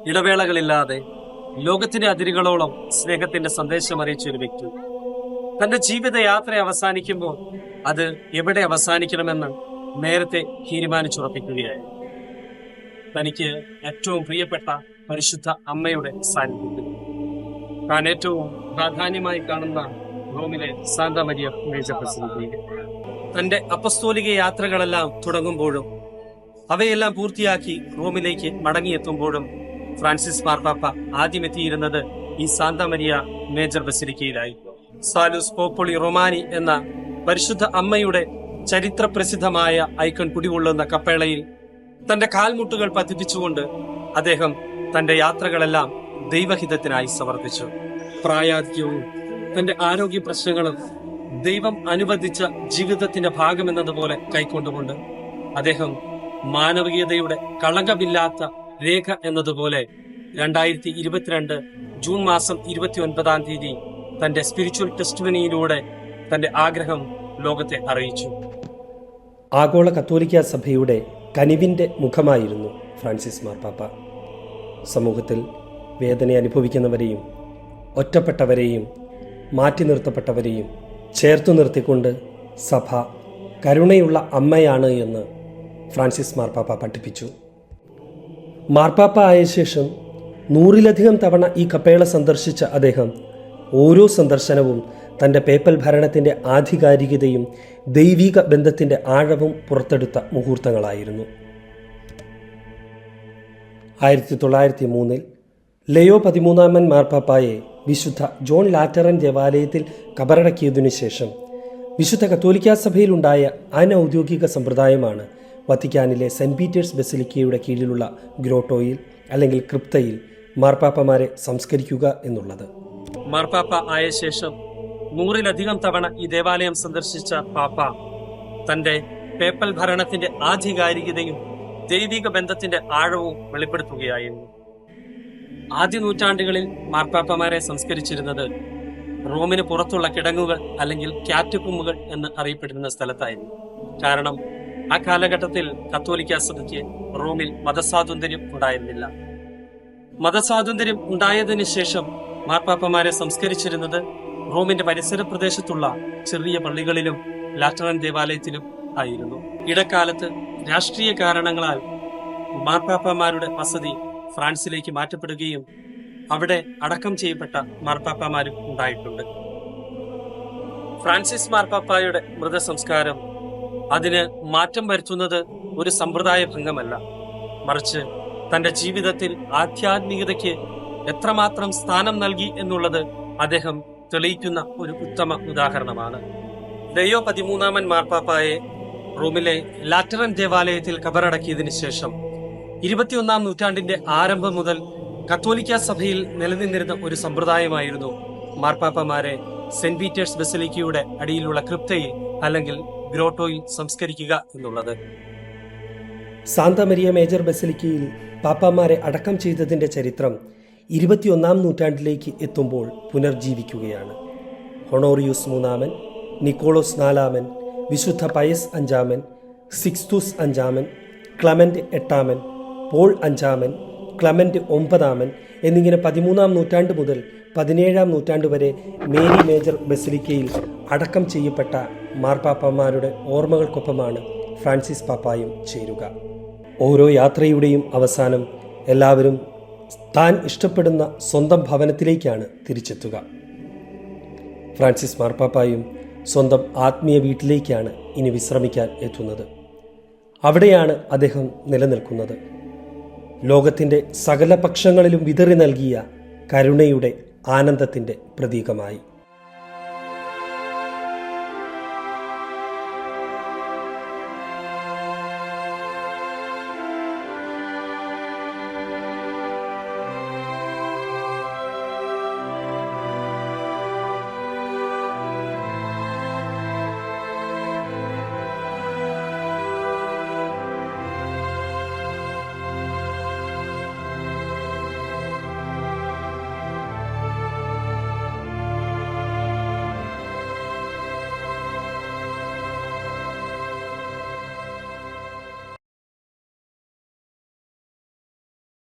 ഇടവേളകളില്ലാതെ ലോകത്തിന്റെ അതിരുകളോളം സ്നേഹത്തിന്റെ സന്ദേശം അറിയിച്ച ഒരു വ്യക്തി തന്റെ ജീവിതയാത്ര അവസാനിക്കുമ്പോൾ അത് എവിടെ അവസാനിക്കണമെന്ന് നേരത്തെ തീരുമാനിച്ചുറപ്പിക്കുകയായി. തനിക്ക് ഏറ്റവും പ്രിയപ്പെട്ട പരിശുദ്ധ അമ്മയുടെ സാന്നിധ്യത്തിൽ താൻ ഏറ്റവും പ്രാധാന്യമായി കാണുന്ന റോമിലെ സാന്താ മരിയ മേജർ ബസിലിക്കയിൽ തന്റെ അപ്പസ്തോലിക യാത്രകളെല്ലാം തുടങ്ങുമ്പോഴും അവയെല്ലാം പൂർത്തിയാക്കി റോമിലേക്ക് മടങ്ങിയെത്തുമ്പോഴും ഫ്രാൻസിസ് മാർപ്പാപ്പ ആദ്യമെത്തിയിരുന്നത് ഈ സാന്താ മരിയ മേജർ ബസിലിക്കയിലായി. സാലൂസ് പോപ്പൊളി റൊമാനി എന്ന പരിശുദ്ധ അമ്മയുടെ ചരിത്ര പ്രസിദ്ധമായ ഐക്കൺ കുടികൊള്ളുന്ന കപ്പേളയിൽ തന്റെ കാൽമുട്ടുകൾ പതിപ്പിച്ചുകൊണ്ട് അദ്ദേഹം തന്റെ യാത്രകളെല്ലാം ദൈവഹിതത്തിനായി സമർപ്പിച്ചു. പ്രായാധിക്യവും തന്റെ ആരോഗ്യ പ്രശ്നങ്ങളും ദൈവം അനുവദിച്ച ജീവിതത്തിന്റെ ഭാഗമെന്നതുപോലെ കൈക്കൊണ്ടുകൊണ്ട് അദ്ദേഹം മാനവികതയുടെ കളങ്കമില്ലാത്ത രേഖ എന്നതുപോലെ 2022 ജൂൺ മാസം 29 തീയതി തന്റെ സ്പിരിച്വൽ ടെസ്റ്റിമണിയിലൂടെ തന്റെ ആഗ്രഹം ലോകത്തെ അറിയിച്ചു. ആഗോള കത്തോലിക്ക സഭയുടെ കനിവിൻ്റെ മുഖമായിരുന്നു ഫ്രാൻസിസ് മാർപ്പാപ്പ. സമൂഹത്തിൽ വേദന അനുഭവിക്കുന്നവരെയും ഒറ്റപ്പെട്ടവരെയും മാറ്റി നിർത്തപ്പെട്ടവരെയും ചേർത്തു നിർത്തിക്കൊണ്ട് സഭ കരുണയുള്ള അമ്മയാണ് എന്ന് ഫ്രാൻസിസ് മാർപ്പാപ്പ പഠിപ്പിച്ചു. മാർപ്പാപ്പ ആയ ശേഷം 100-ലധികം തവണ ഈ കപ്പേള സന്ദർശിച്ച അദ്ദേഹം ഓരോ സന്ദർശനവും തൻ്റെ പേപ്പൽ ഭരണത്തിൻ്റെ ആധികാരികതയും ദൈവിക ബന്ധത്തിൻ്റെ ആഴവും പുറത്തെടുത്ത മുഹൂർത്തങ്ങളായിരുന്നു. 1903 ലയോ 13 മാർപ്പാപ്പായെ വിശുദ്ധ ജോൺ ലാറ്ററൻ ദേവാലയത്തിൽ കബറടക്കിയതിനു ശേഷം വിശുദ്ധ കത്തോലിക്കാ സഭയിലുണ്ടായ അനൗദ്യോഗിക സമ്പ്രദായമാണ് വത്തിക്കാനിലെ സെന്റ് പീറ്റേഴ്സ് ബസിലിക്കയുടെ കീഴിലുള്ള ഗ്രോട്ടോയിൽ അല്ലെങ്കിൽ ക്രിപ്തയിൽ മാർപ്പാപ്പമാരെ സംസ്കരിക്കുക എന്നുള്ളത്. മാർപ്പാപ്പ ആയ ശേഷം 100-ലധികം തവണ ഈ ദേവാലയം സന്ദർശിച്ച പാപ്പ തന്റെ പേപ്പൽ ഭരണത്തിന്റെ ആധികാരികതയും ദൈവിക ബന്ധത്തിന്റെ ആഴവും വെളിപ്പെടുത്തുകയായിരുന്നു. ആദ്യ നൂറ്റാണ്ടുകളിൽ മാർപ്പാപ്പമാരെ സംസ്കരിച്ചിരുന്നത് റോമിന് പുറത്തുള്ള കിടങ്ങുകൾ അല്ലെങ്കിൽ ക്യാറ്റക്കുമുകൾ എന്ന് അറിയപ്പെടുന്ന സ്ഥലത്തായിരുന്നു. കാരണം ആ കാലഘട്ടത്തിൽ കത്തോലിക്ക സഭയ്ക്ക് റോമിൽ മതസ്വാതന്ത്ര്യം ഉണ്ടായിരുന്നില്ല. മതസ്വാതന്ത്ര്യം ഉണ്ടായതിനു ശേഷം മാർപ്പാപ്പമാരെ സംസ്കരിച്ചിരുന്നത് റോമിന്റെ പരിസര പ്രദേശത്തുള്ള ചെറിയ പള്ളികളിലും ലാറ്ററൻ ദേവാലയത്തിലും ആയിരുന്നു. ഇടക്കാലത്ത് രാഷ്ട്രീയ കാരണങ്ങളാൽ മാർപ്പാപ്പമാരുടെ വസതി ഫ്രാൻസിലേക്ക് മാറ്റപ്പെടുകയും അവിടെ അടക്കം ചെയ്യപ്പെട്ട മാർപ്പാപ്പമാരും ഉണ്ടായിട്ടുണ്ട്. ഫ്രാൻസിസ് മാർപ്പാപ്പായുടെ മൃതസംസ്കാരം അതിന് മാറ്റം വരുത്തുന്നത് ഒരു സമ്പ്രദായ ഭംഗമല്ല, മറിച്ച് തന്റെ ജീവിതത്തിൽ ആധ്യാത്മികതയ്ക്ക് എത്രമാത്രം സ്ഥാനം നൽകി എന്നുള്ളത് അദ്ദേഹം തെളിയിക്കുന്ന ഒരു ഉത്തമ ഉദാഹരണമാണ്. ലയോ 13 മാർപ്പാപ്പായെ റോമിലെ ലാറ്ററൻ ദേവാലയത്തിൽ കബറടക്കിയതിനു ശേഷം 21-ാം നൂറ്റാണ്ടിന്റെ ആരംഭം മുതൽ കത്തോലിക്ക സഭയിൽ നിലനിന്നിരുന്ന ഒരു സമ്പ്രദായമായിരുന്നു മാർപ്പാപ്പമാരെ സെന്റ് പീറ്റേഴ്സ് ബസിലിക്കയുടെ അടിയിലുള്ള ക്രിപ്തയിൽ അല്ലെങ്കിൽ ഗ്രോട്ടോയിൽ സംസ്കരിക്കുക എന്നുള്ളത്. സാന്താ മരിയ മേജർ ബസിലിക്കയിൽ പാപ്പാമാരെ അടക്കം ചെയ്തതിൻ്റെ ചരിത്രം 21-ാം നൂറ്റാണ്ടിലേക്ക് എത്തുമ്പോൾ പുനർജീവിക്കുകയാണ്. ഹൊണോറിയൂസ് മൂന്നാമൻ, നിക്കോളോസ് 4-മൻ, വിശുദ്ധ പയസ് 5-മൻ, സിക്സ്തൂസ് 5-മൻ, ക്ലമന്റ് 8-മൻ, പോൾ 5-മൻ, ക്ലമന്റ് 9-മൻ എന്നിങ്ങനെ 13-ാം നൂറ്റാണ്ട് മുതൽ 17-ാം നൂറ്റാണ്ട് വരെ മേരി മേജർ ബസിലിക്കയിൽ അടക്കം ചെയ്യപ്പെട്ട മാർപ്പാപ്പമാരുടെ ഓർമ്മകൾക്കൊപ്പമാണ് ഫ്രാൻസിസ് പാപ്പായും ചേരുക. ഓരോ യാത്രയുടെയും അവസാനം എല്ലാവരും താൻ ഇഷ്ടപ്പെടുന്ന സ്വന്തം ഭവനത്തിലേക്കാണ് തിരിച്ചെത്തുക. ഫ്രാൻസിസ് മാർപ്പാപ്പായും സ്വന്തം ആത്മീയ വീട്ടിലേക്കാണ് ഇനി വിശ്രമിക്കാൻ എത്തുന്നത്. അവിടെയാണ് അദ്ദേഹം നിലനിൽക്കുന്നത്. ലോകത്തിൻ്റെ സകല പക്ഷങ്ങളിലും വിതറി നൽകിയ കരുണയുടെ ആനന്ദത്തിൻ്റെ പ്രതീകമായി.